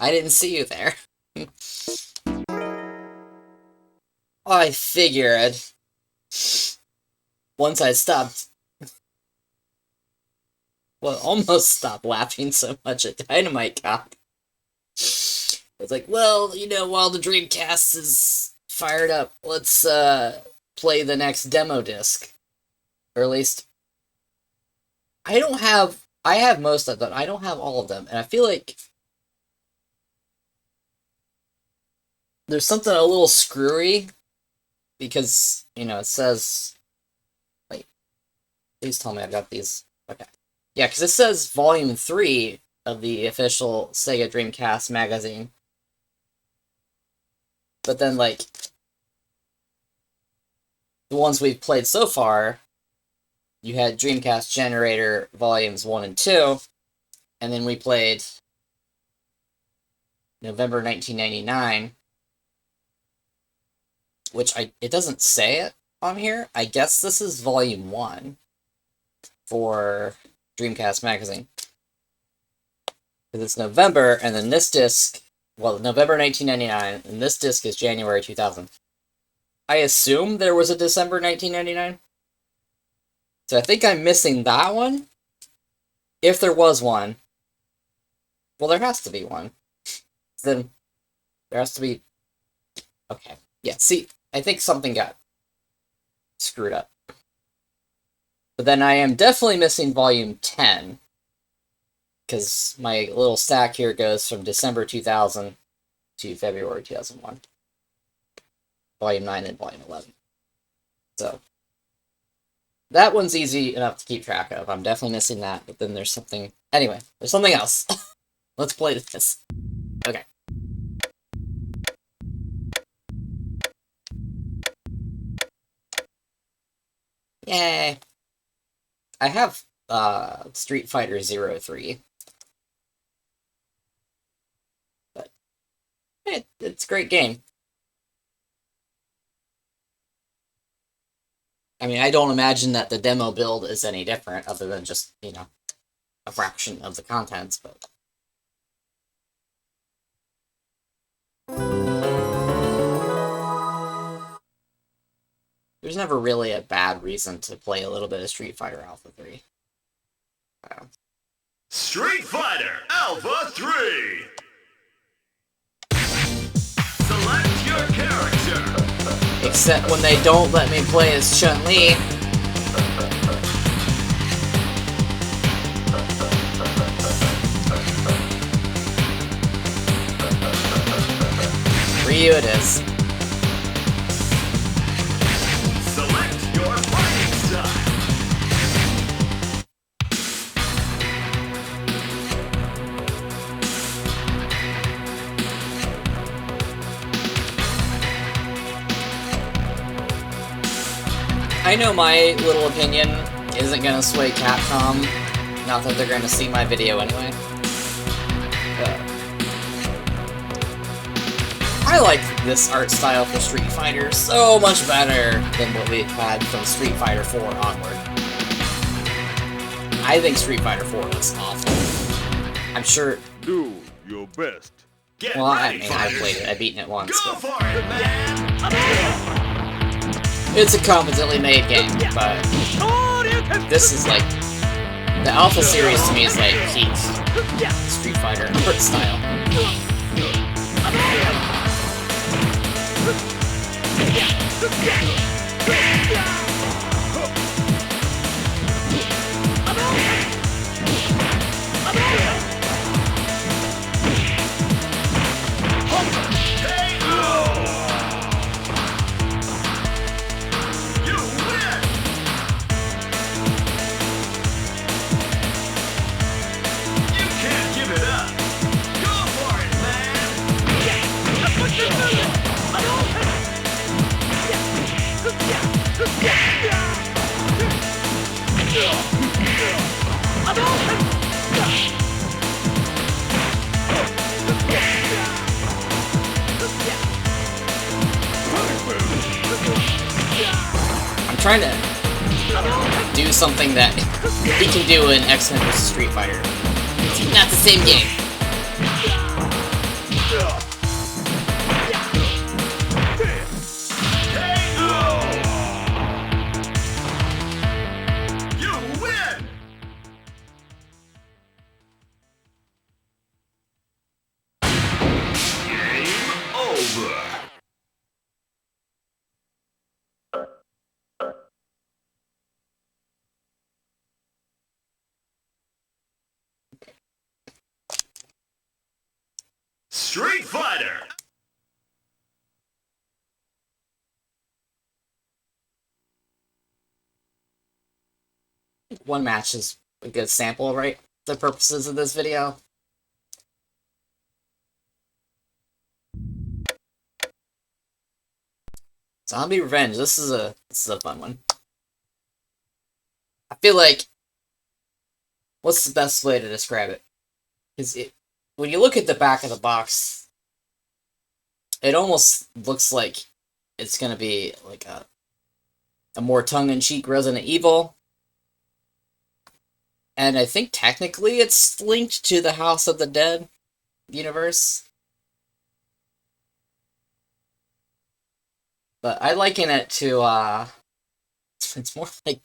I didn't see you there. I figured once I stopped, well, almost stopped laughing so much at Dynamite Cop. It's like, well, you know, while the Dreamcast is fired up, let's play the next demo disc. Or at least, I have most of them. I don't have all of them. And I feel like there's something a little screwy. Because, you know, it says... Wait. Please tell me I've got these. Okay. Yeah, because it says Volume 3 of the official SEGA Dreamcast magazine. But then, like, the ones we've played so far, you had Dreamcast Generator Volumes 1 and 2, and then we played November 1999, which it doesn't say it on here. I guess this is Volume 1 for Dreamcast Magazine. Because it's November, and then this disc, well, November 1999, and this disc is January 2000. I assume there was a December 1999. So I think I'm missing that one. If there was one. Well, there has to be one. Then there has to be... Okay. Yeah, see, I think something got screwed up. But then I am definitely missing Volume 10. Because my little stack here goes from December 2000 to February 2001. Volume 9 and Volume 11. So, that one's easy enough to keep track of. I'm definitely missing that, but then there's something... Anyway, there's something else. Let's play this. Okay. Yay! I have Street Fighter 03. But it's a great game. I mean, I don't imagine that the demo build is any different, other than just, you know, a fraction of the contents, but... There's never really a bad reason to play a little bit of Street Fighter Alpha 3. Street Fighter Alpha 3! Select your character! Except when they don't let me play as Chun-Li. Ryu it is. Select your fighting style! I know my little opinion isn't gonna sway Capcom, not that they're gonna see my video anyway. I like this art style for Street Fighter so much better than what we've had from Street Fighter 4 onward. I think Street Fighter 4 looks awful. I'm sure... Do your best. Well, I mean, I've played it, I've beaten it once, Go but... for it, man! It's a competently made game, but this is like... The Alpha series to me is like peak Street Fighter art style. I'm trying to do something that he can do in X-Men vs. Street Fighter. It's not the same game. Alpha. Street Fighter. One match is a good sample, right? For the purposes of this video. Zombie Revenge. This is a fun one. I feel like, what's the best way to describe it? Because when you look at the back of the box, it almost looks like it's gonna be like a more tongue-in-cheek Resident Evil. And I think technically it's linked to the House of the Dead universe. But I liken it to, it's more like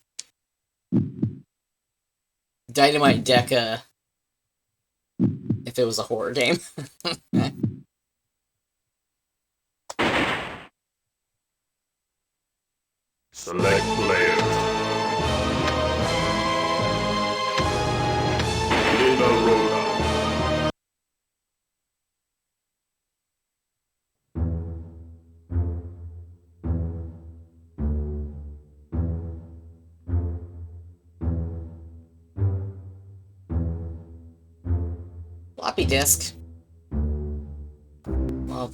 Dynamite Deca if it was a horror game. Select players. Linda Rhoda. Floppy disk. Well,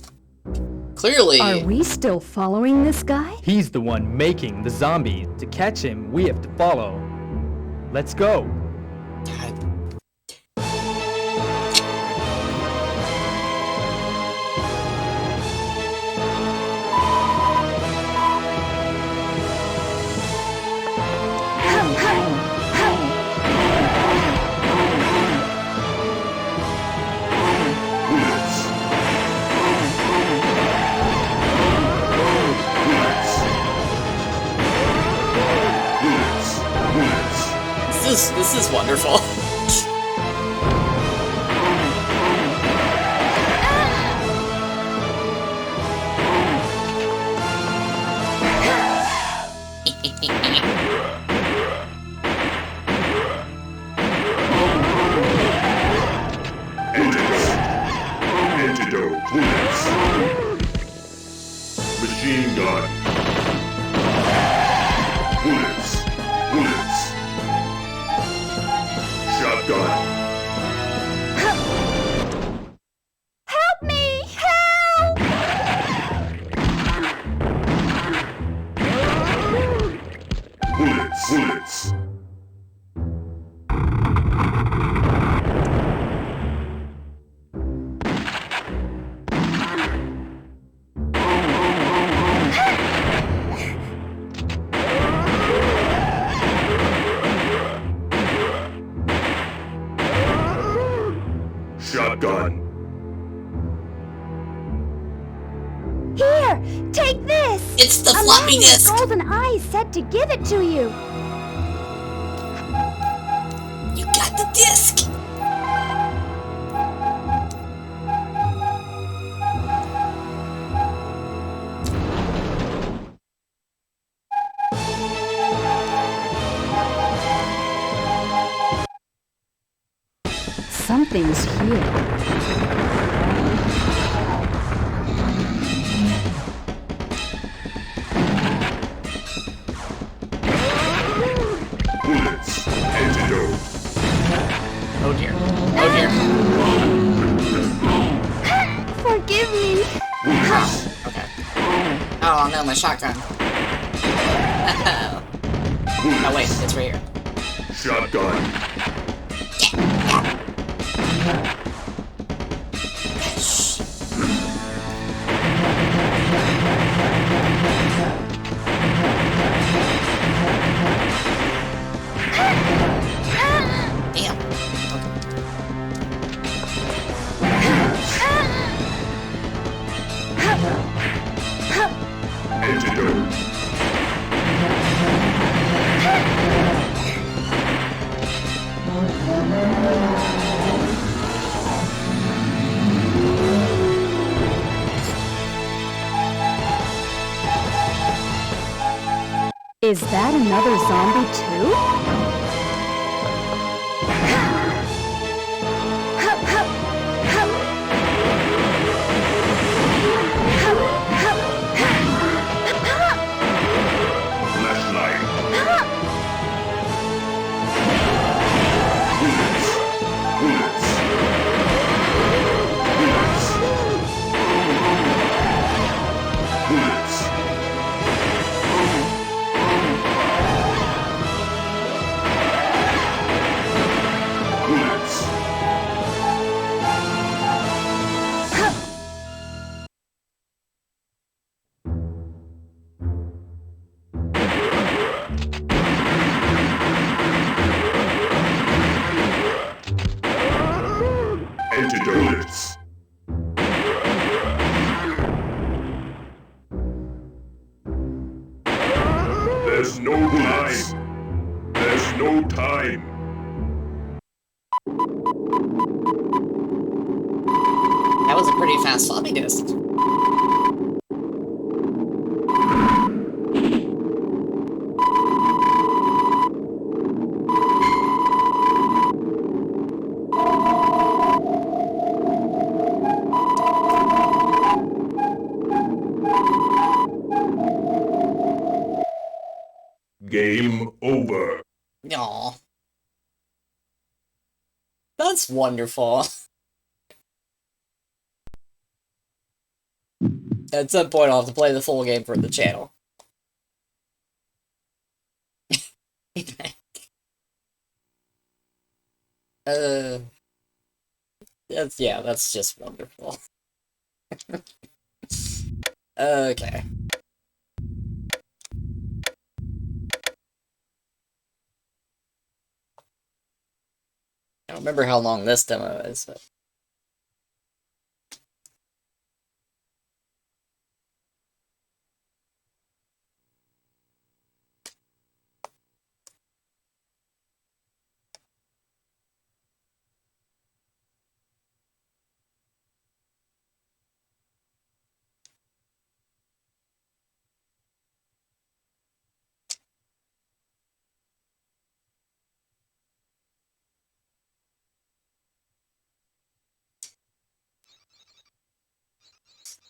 clearly... Are we still following this guy? He's the one making the zombie. To catch him, we have to follow. Let's go. God. This is wonderful. Antidote, bullets. Machine gun. Bullets. Bullets. Shotgun. Help me! Help! Bullets. Bullets. Shotgun. Here! Take this! It's the A floppy man with disk! golden eyes said to give it to you! You got the disc! Something's here. Bullets. Antidote. Oh dear. Oh dear. Forgive me! Okay. Oh no, my shotgun. Oh wait, it's right here. Shotgun. Damn. Antidote. Is that another zombie too? Flashlight. Bullets. Bullets. Bullets. Bullets. Bullets. Antidotes. There's no time. There's no time. That was a pretty fast floppy disk. Game over. Aw. That's wonderful. At some point, I'll have to play the full game for the channel. That's just wonderful. Okay. I don't remember how long this demo is, but...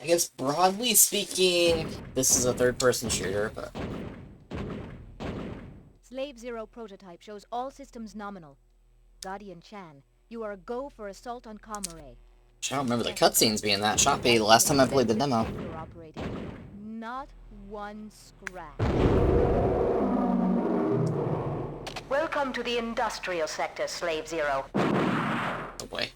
I guess, broadly speaking, this is a third-person shooter, but... Slave Zero prototype shows all systems nominal. Guardian Chan, you are a go for assault on Comare. I don't remember the cutscenes being that choppy the last time I played the demo. Not one scratch. Welcome to the industrial sector, Slave Zero. Oh boy.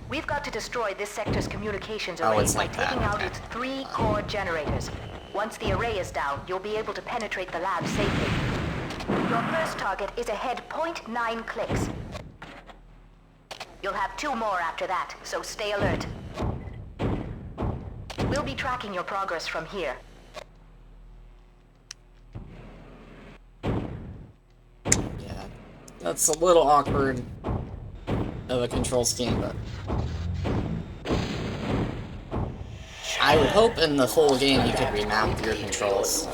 We've got to destroy this sector's communications Oh, array it's by like that, taking out okay. its 3 core generators. Once the array is down, you'll be able to penetrate the lab safely. Your first target is ahead 0.9 clicks. You'll have 2 more after that, so stay alert. We'll be tracking your progress from here. Yeah. That's a little awkward of a control scheme, but... I would hope in the full game you could remap your controls.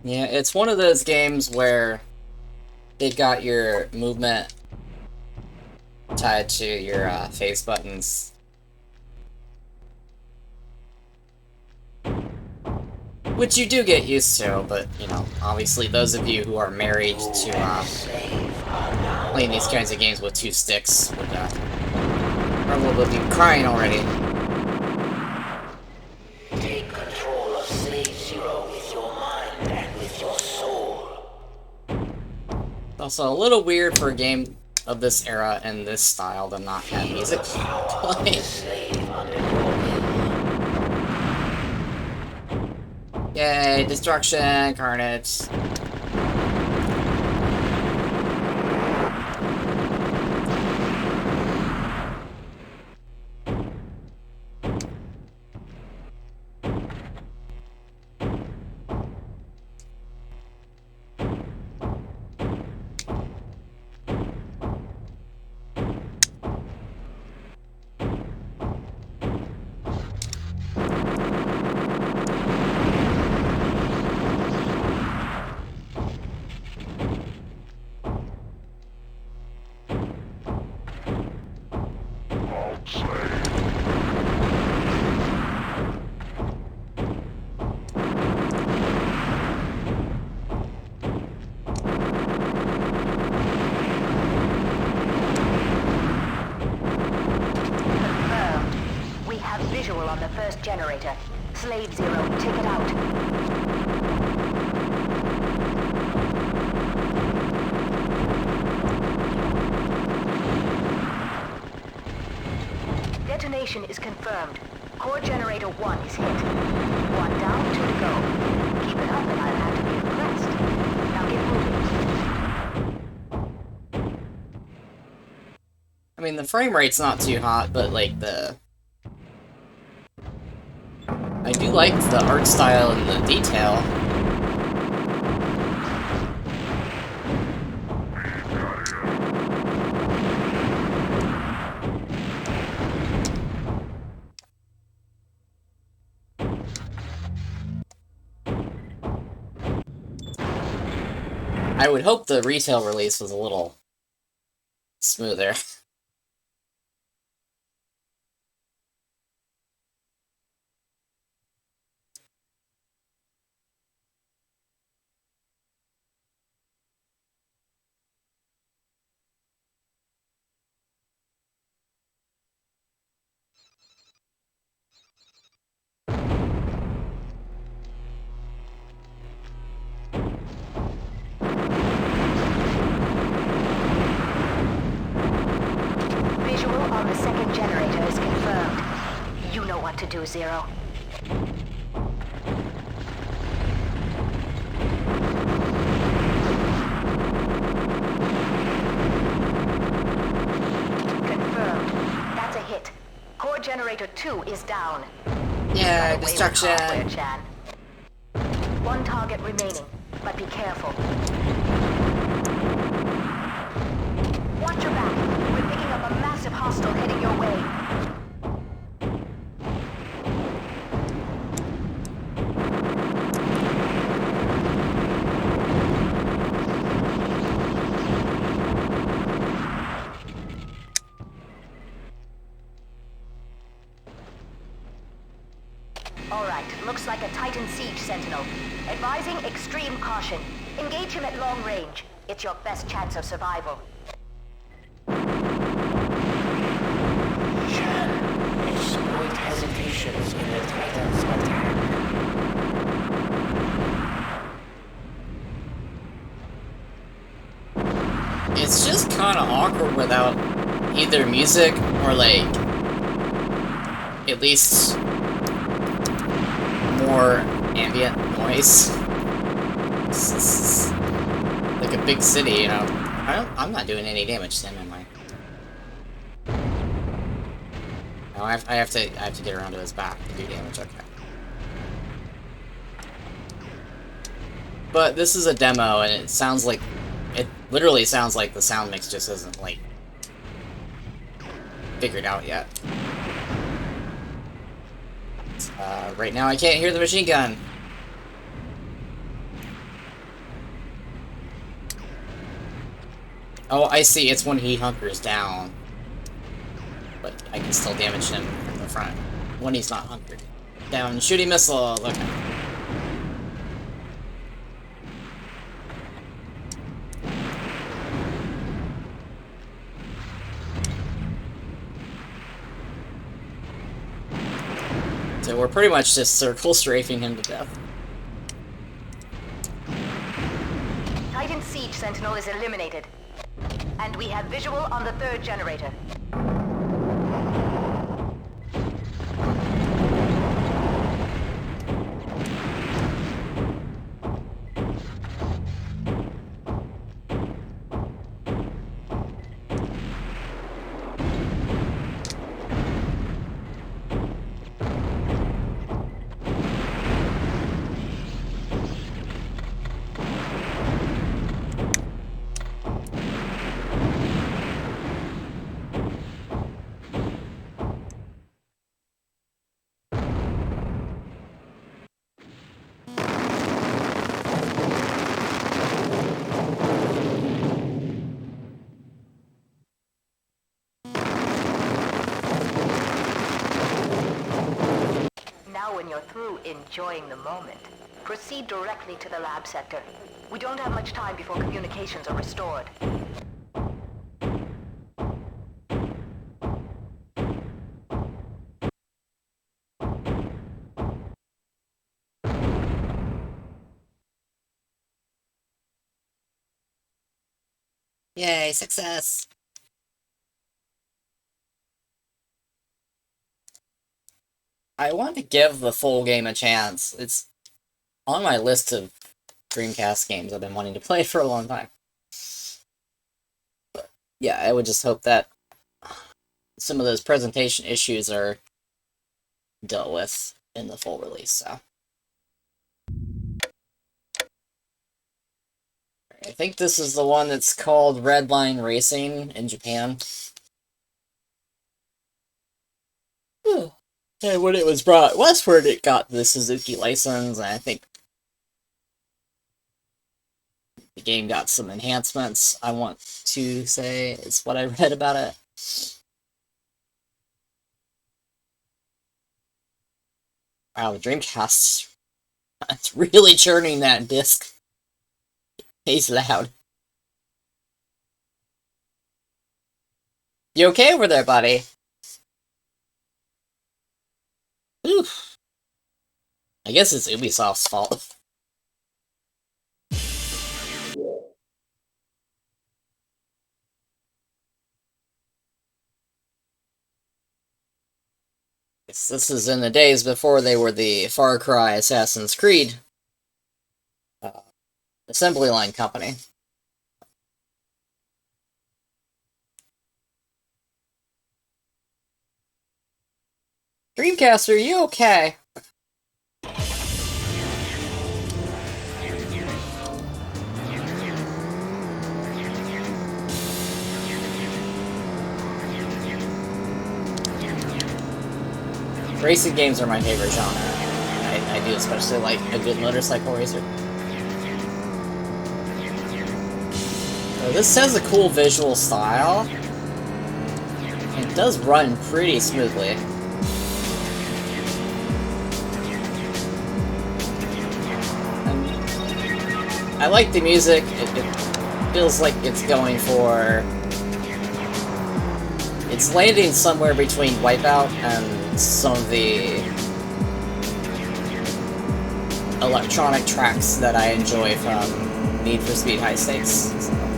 Yeah, it's one of those games where they've got your movement tied to your face buttons. Which you do get used to, but, you know, obviously those of you who are married to playing these kinds of games with 2 sticks would probably be crying already. Take control of Slave Zero with your mind and with your soul. It's also a little weird for a game of this era and this style to not have music playing. Yay, destruction, carnage. visual on the first generator. Slave Zero, take it out. Detonation is confirmed. Core Generator 1 is hit. 1 down, 2 to go. Keep it up and I'll have to be impressed. Now get moving. I mean, the frame rate's not too hot, but like I do like the art style and the detail. I would hope the retail release was a little smoother. Visual on the second generator is confirmed. You know what to do, Zero. Confirmed. That's a hit. Core Generator 2 is down. Yeah, Got away with destruction. hardware, Chan. 1 target remaining, but be careful. Watch your back. We're picking up a massive hostile heading your way. Alright, looks like a Titan Siege Sentinel. Advising extreme caution. Engage him at long range. It's your best chance of survival. Shan, exploit hesitations in the Titan's attack. It's just kind of awkward without either music or, like, at least more ambient noise. It's like a big city, you know. I'm not doing any damage to him, am I? No, I have to get around to his back to do damage. Okay. But this is a demo, and it sounds like it literally sounds like the sound mix just isn't like figured out yet. Right now I can't hear the machine gun. Oh, I see. It's when he hunkers down. But I can still damage him from the front when he's not hunkered down. Shooting missile. Look. So we're pretty much just circle strafing him to death. Titan Siege Sentinel is eliminated. And we have visual on the third generator. Now when you're through enjoying the moment, proceed directly to the lab sector. We don't have much time before communications are restored. Yay, success! I want to give the full game a chance. It's on my list of Dreamcast games I've been wanting to play for a long time. But yeah, I would just hope that some of those presentation issues are dealt with in the full release, so. I think this is the one that's called Red Line Racing in Japan. And when it was brought westward, it got the Suzuki license, and I think the game got some enhancements, I want to say, is what I read about it. Wow, the Dreamcast, it's really churning that disc. He's loud. You okay over there, buddy? Oof. I guess it's Ubisoft's fault. This is in the days before they were the Far Cry Assassin's Creed assembly line company. Dreamcast, are you okay? Racing games are my favorite genre. I do especially like a good motorcycle racer. So this has a cool visual style. It does run pretty smoothly. I like the music. It feels like it's going for... It's landing somewhere between Wipeout and some of the electronic tracks that I enjoy from Need for Speed High Stakes. So.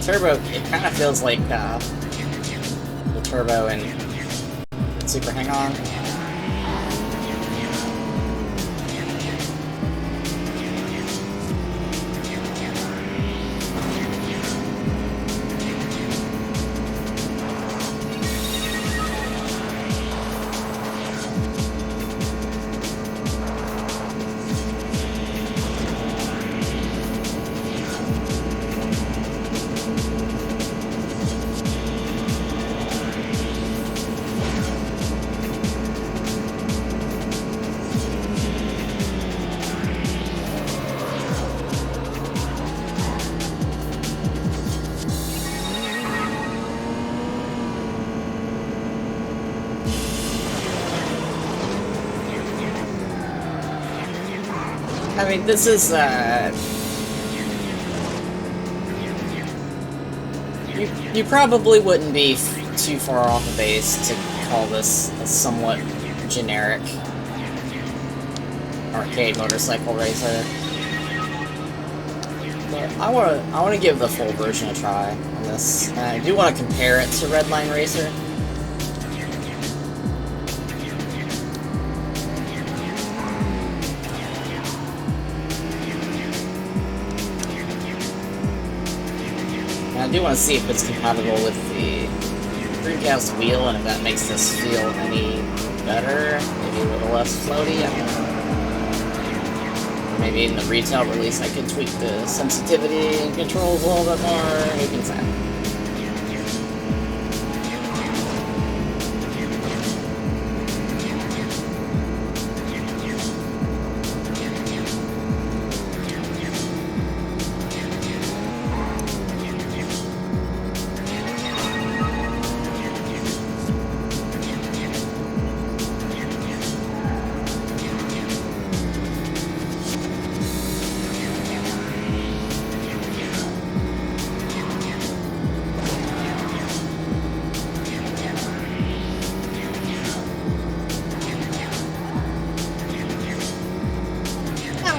Turbo, it kind of feels like the turbo in Super Hang-On. I mean, this is, you probably wouldn't be too far off the base to call this a somewhat generic arcade motorcycle racer. But I want to give the full version a try on this. I do want to compare it to Red Line Racer. I do want to see if it's compatible with the Dreamcast wheel and if that makes this feel any better, maybe a little less floaty. I don't know. Maybe in the retail release I could tweak the sensitivity and controls a little bit more. Who can say?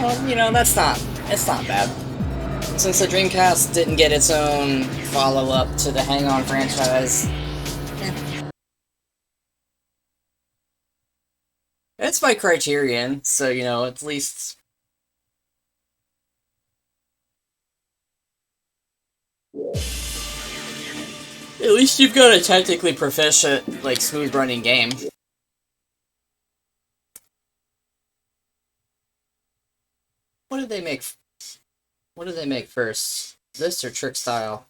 Well, you know, it's not bad. Since the Dreamcast didn't get its own follow-up to the Hang On franchise, it's by Criterion, so, you know, at least... At least you've got a technically proficient, like, smooth-running game. What did they make? What did they make first? This or Trick Style?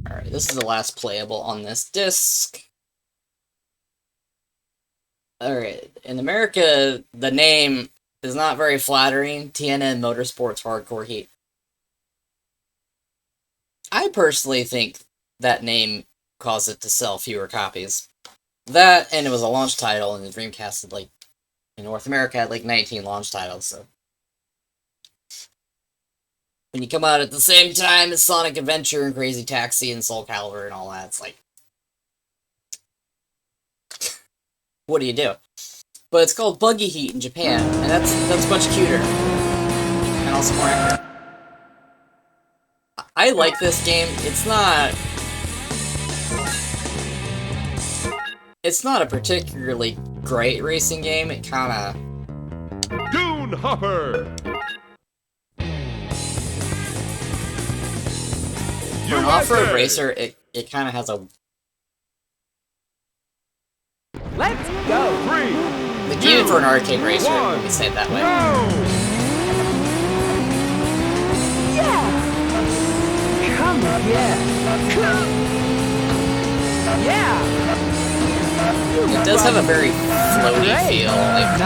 Alright, this is the last playable on this disc. Alright, in America, the name is not very flattering. TNN Motorsports Hardcore Heat. I personally think that name caused it to sell fewer copies. That, and it was a launch title, and the Dreamcast had, like, in North America had, like, 19 launch titles, so... When you come out at the same time as Sonic Adventure and Crazy Taxi and Soul Calibur and all that, it's like... what do you do? But it's called Buggy Heat in Japan, and that's much cuter. And also more accurate. I like this game. It's not a particularly great racing game. It kinda... Dune Hopper! For an off-road racer, it kinda has a... Let's go! 3, the game for an arcade racer, let me say it that way. Come on, yeah! It does have a very floaty feel. Like,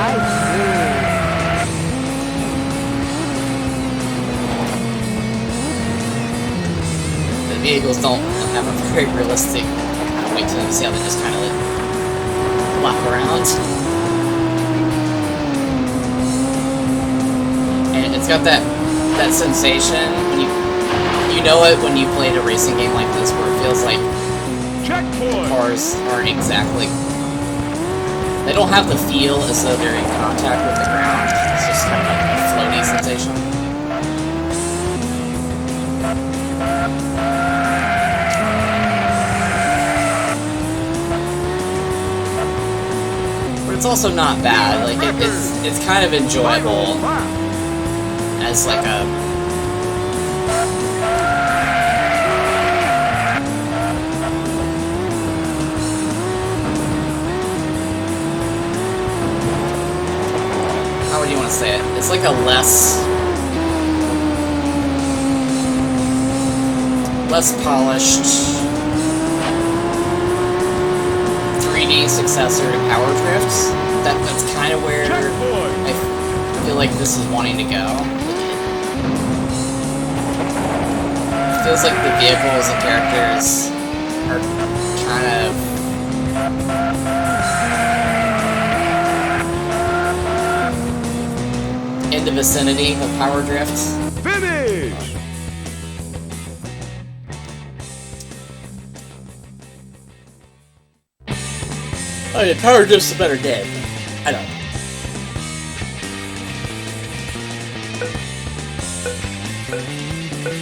the vehicles don't have a very realistic kind of weight to them. See how they just kind of like flop around. And it's got that sensation when you know it when you played a racing game like this, where it feels like the cars aren't exactly... They don't have the feel as though they're in contact with the ground. It's just kind of like a floaty sensation. But it's also not bad. Like, it's kind of enjoyable as like a... how would you want to say it? It's like a less polished 3D successor to Power Drift. That's kind of where I feel like this is wanting to go. It feels like the vehicles and characters are kind of... in the vicinity of Power Drift. Finish! Oh yeah, Power Drift's a better game. I don't know.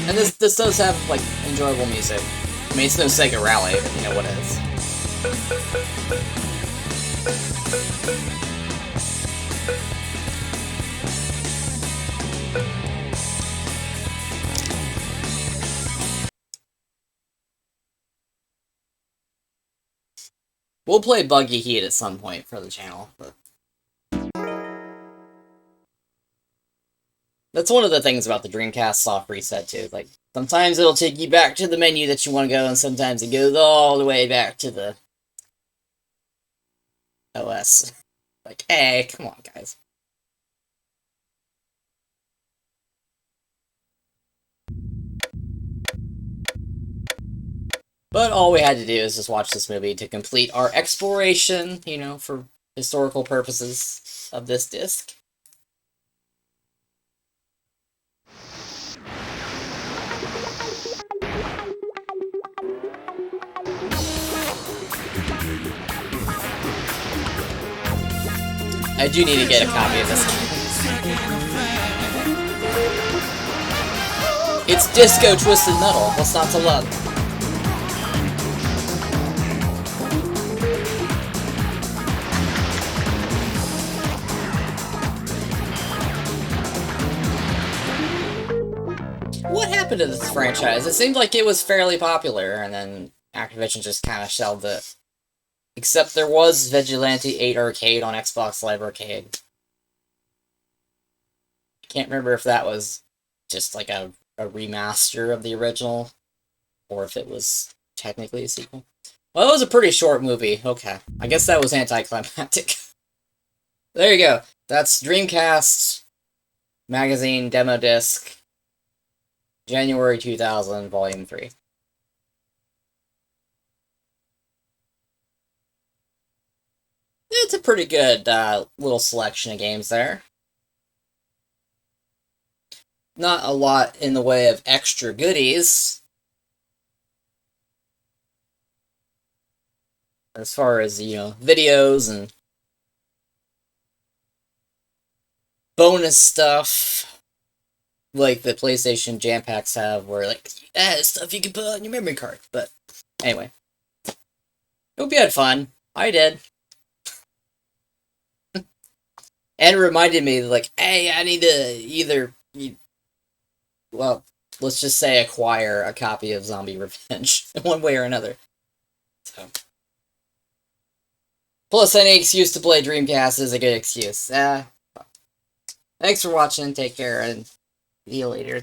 And this does have, like, enjoyable music. I mean, it's no Sega Rally, but you know what it is. We'll play Buggy Heat at some point for the channel, but... That's one of the things about the Dreamcast soft reset, too. Like, sometimes it'll take you back to the menu that you want to go, and sometimes it goes all the way back to the OS. Like, hey, come on, guys. But all we had to do is just watch this movie to complete our exploration, you know, for historical purposes of this disc. I do need to get a copy of this. It's disco twisted metal. What's not to love? What happened to this franchise? It seemed like it was fairly popular, and then Activision just kind of shelved it. Except there was Vigilante 8 Arcade on Xbox Live Arcade. Can't remember if that was just like a remaster of the original, or if it was technically a sequel. Well, it was a pretty short movie. Okay. I guess that was anticlimactic. There you go. That's Dreamcast Magazine Demo Disc, January 2000, Volume 3. It's a pretty good little selection of games there. Not a lot in the way of extra goodies. As far as, you know, videos and bonus stuff like the PlayStation Jam Packs have, where, like, stuff you can put on your memory card. But, anyway. Hope you had fun. I did. And it reminded me, like, hey, I need to either, well, let's just say acquire a copy of Zombie Revenge, in one way or another. So. Plus, any excuse to play Dreamcast is a good excuse. Thanks for watching, take care, and see you later.